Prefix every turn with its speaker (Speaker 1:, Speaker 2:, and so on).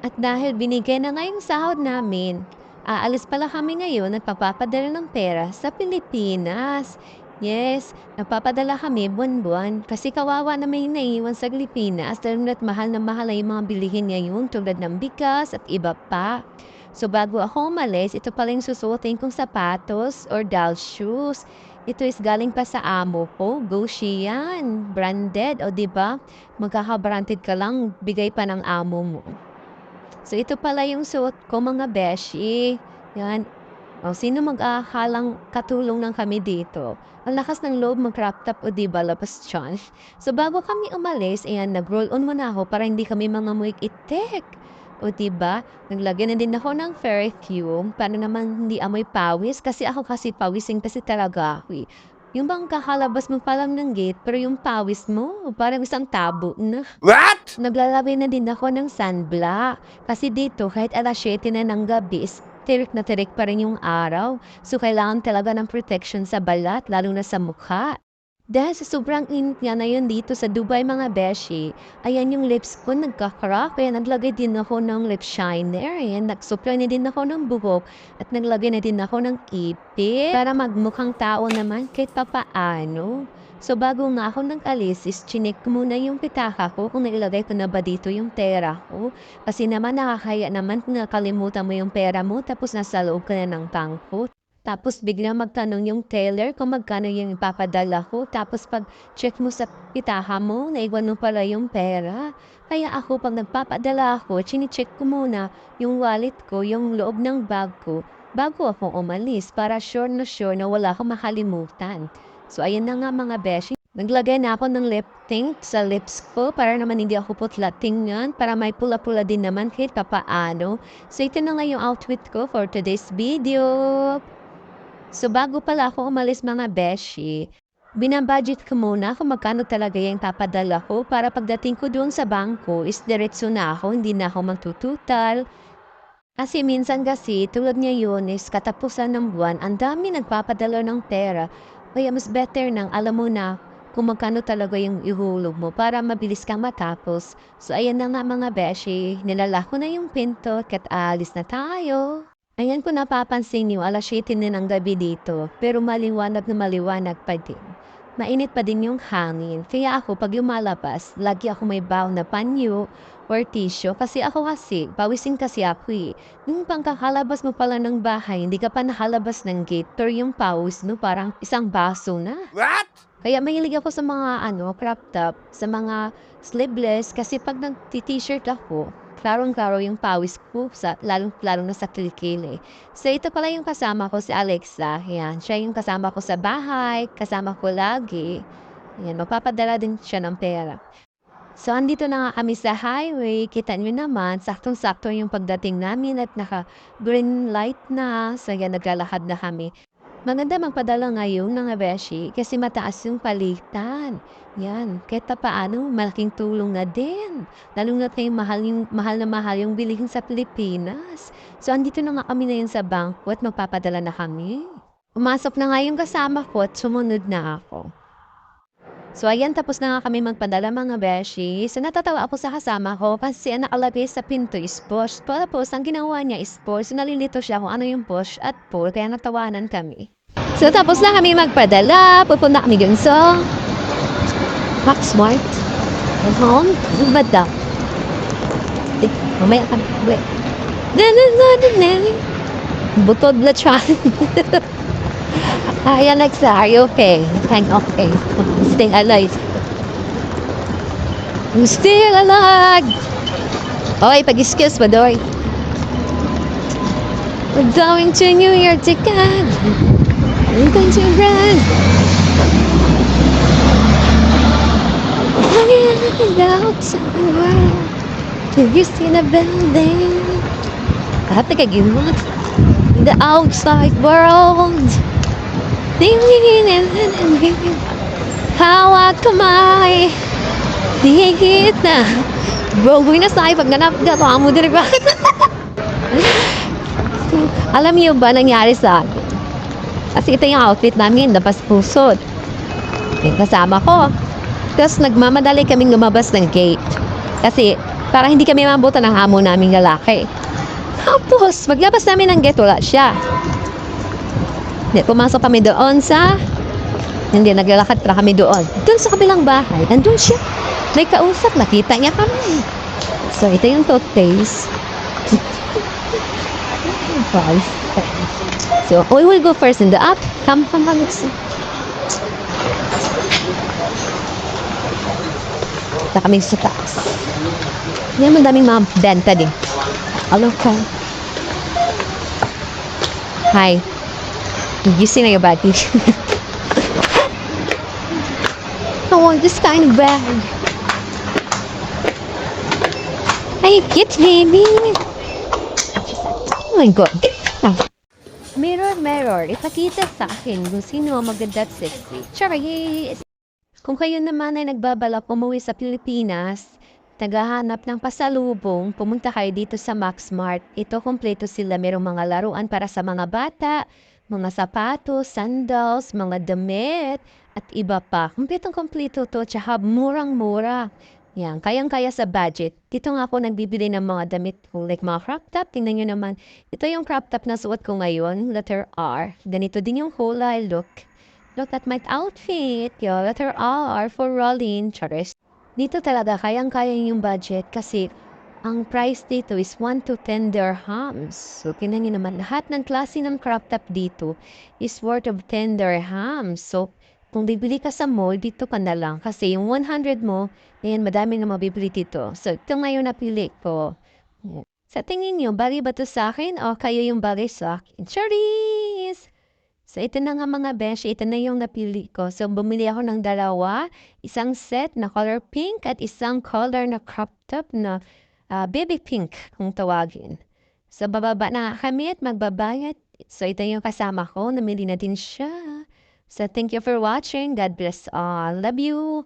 Speaker 1: At dahil binigay na nga yung sahod namin, aalis pala kami ngayon at magpapadala ng pera sa Pilipinas. Yes, nagpapadala kami buwan-buwan kasi kawawa naman yung naiiwan sa Pilipinas dahil na't mahal na mahal na yung mga bilihin ngayon tulad ng bigas at iba pa. So bago ako umalis, ito pala yung susuotin kong sapatos or doll shoes. Ito is galing pa sa amo ko, Gucci yan, branded, o 'di ba? Magkaka-branded ka lang, bigay pa ng amo mo. So ito pala yung suot ko mga beshi. Yan. O sino mag-aakalang katulong lang kami dito? Ang lakas ng loob mag-crop top o di ba labas tiyan. So bago kami umalis, ayan, nag-roll on muna ako para hindi kami mga muik itik. O di ba? Naglagyan na din ako ng perfume para naman hindi amoy pawis kasi ako kasi pawising kasi talaga ako eh. Yung bang kakalabas mo pa lang ng gate pero yung pawis mo parang isang tabo na.
Speaker 2: What?
Speaker 1: Naglalagay na din ako ng sunblock. Kasi dito, kahit alas 7 na ng gabi, tirik na tirik pa rin yung araw. So, kailangan talaga ng protection sa balat, lalo na sa mukha. Dahil sa sobrang init nga na yun dito sa Dubai mga beshi, ayan yung lips ko nagka-crack, kaya naglagay din ako ng lip shiner, ayan, nagsupply na din ako ng buhok, at naglagay na din ako ng ipit, para magmukhang tao naman kahit papaano. So bago nga ako nag-alis, is chinek ko muna yung pitaka ko kung nailagay ko na ba dito yung pera ko. Kasi naman nakakaya naman kung nakalimutan mo yung pera mo tapos nasa loob ka na ng bangko. Tapos biglang magtanong yung teller kung magkano yung ipapadala ko. Tapos pag check mo sa pitaha mo, naiwan mo pala yung pera. Kaya ako pag nagpapadala ako, chine-check ko muna yung wallet ko, yung loob ng bag ko, bago ako umalis para sure na wala akong makalimutan. So ayan na nga mga beshi. Naglagay na ako ng lip tint sa lips ko para naman hindi ako putla tingnan, para may pula-pula din naman kahit papaano. So ito na nga yung outfit ko for today's video. So bago pala ako umalis mga beshi, binabudget ko muna kung magkano talaga yung papadala ko para pagdating ko doon sa bangko is diretso na ako, hindi na ako magtututal. Kasi minsan kasi tulad ngayon is katapusan ng buwan, ang dami nagpapadala ng pera. Kaya mas better nang alam mo na kung magkano talaga yung ihulog mo para mabilis kang matapos. So ayan na nga mga beshi, nilala ko na yung pinto at alis na tayo. Ayan kung napapansin niyo, alas 7 na ng gabi dito, pero maliwanag na maliwanag pa din. Mainit pa din yung hangin, kaya ako pag lumalabas, lagi ako may baw na panyo or tissue kasi pawisin kasi ako eh. Yung pangkakalabas mo pala ng bahay, hindi ka pa nakalabas ng gate, pero yung pawis mo parang isang baso na.
Speaker 2: What?
Speaker 1: Kaya mahilig ako sa mga crop top, sa mga sleeveless kasi pag nag-t-shirt ako, klarong-klaro yung pawis ko, lalo na sa kilikili. So ito pala yung kasama ko si Alexa. Yan, siya yung kasama ko sa bahay, kasama ko lagi. Yan, magpapadala din siya ng pera. So andito na nga kami sa highway, kita nyo naman, saktong-sakto yung pagdating namin at naka-green light na. So yan, naglalakad na kami. Maganda magpadala ngayon mga beshi kasi mataas yung palitan. Yan, kahit pa paano, malaking tulong na din. Lalo na tayong mahal na mahal yung bilihin sa Pilipinas. So, andito na nga kami na yun sa bangko at magpapadala na kami. Umasok na nga yung kasama ko at sumunod na ako. So, ayan, tapos na nga kami magpadala mga beshi. So, natatawa ako sa kasama ko kasi ang nakalagay sa pinto is push. Tapos, ang ginawa niya is pull. So, nalilito siya kung ano yung push at pull. Kaya natawanan kami. So, tapos na kami magpadala. Pupunta kami dun sa Smart. At home. Ano ba daw? Mamaya kami. Wait. Butod na siya. Ayan, Alexa, are you okay? I'm okay. Stay alive. I'm still alive! Okay, pag-excuse pa, Doy. We're going to New York again. We're going to run. Outside the world. Do you see the building? I think I give it. The outside world. Hawak kamay. Higit na. Brogoy na sa'yo pag nanapagatawa mo din ba? Alam niyo ba nangyari sa akin? Kasi ito yung outfit namin, labas pusod. Kasama ko. Tapos nagmamadali kaming lumabas ng gate. Kasi para hindi kami mabutan ng amo naming lalaki. Tapos, maglabas namin ng gate, wala siya. Hindi, pumasok kami doon sa... Hindi, naglalakad pa kami doon. Doon sa kabilang bahay, nandun siya. May kausap, nakita niya kami. So, ito yung toothpaste. So, we will go first in the up. Come. Punta kami sa taas. Yan, madaming mga benta din. Hello, ka. Hi. Did you see my body? I want this kind of bag. Ay, cute, baby. Oh my God. Mirror, ipakita sa akin kung sino ang maganda at sexy. Charis! Kung kayo naman ay nagbabalak umuwi sa Pilipinas, naghahanap ng pasalubong, pumunta kayo dito sa Maxmart. Ito, kompleto sila. Merong mga laruan para sa mga bata, mga sapatos, sandals, mga damit, at iba pa. Kompletong-kompleto to, tsaka murang-mura. Yan, kayang-kaya sa budget. Dito nga ako nagbibili ng mga damit ko, like mga crop top. Tingnan nyo naman. Ito yung crop top na suot ko ngayon, letter R. Ganito din yung kulay, look. Look at my outfit. Yo, letter R for Rolling. Charis. Dito talaga, kayang-kaya yung budget kasi ang price dito is 1 to 10 dirhams. So, tingnan nyo naman, lahat ng klase ng crop top dito is worth of 10 dirhams. So, kung bibili ka sa mall, dito ka na lang. Kasi yung 100 mo, ayan, madami na mabibili dito. So, ito ngayon napili ko. Sa tingin nyo, bagay ba ito sa akin o kayo yung bagay sa akin? Charis! So, ito na nga mga beshi, ito na yung napili ko. So, bumili ako ng dalawa, isang set na color pink at isang color na crop top na baby pink kung tawagin. So, bababa na kami at magbabayad. So, ito yung kasama ko, namili na din siya. So, thank you for watching. God bless all. Love you.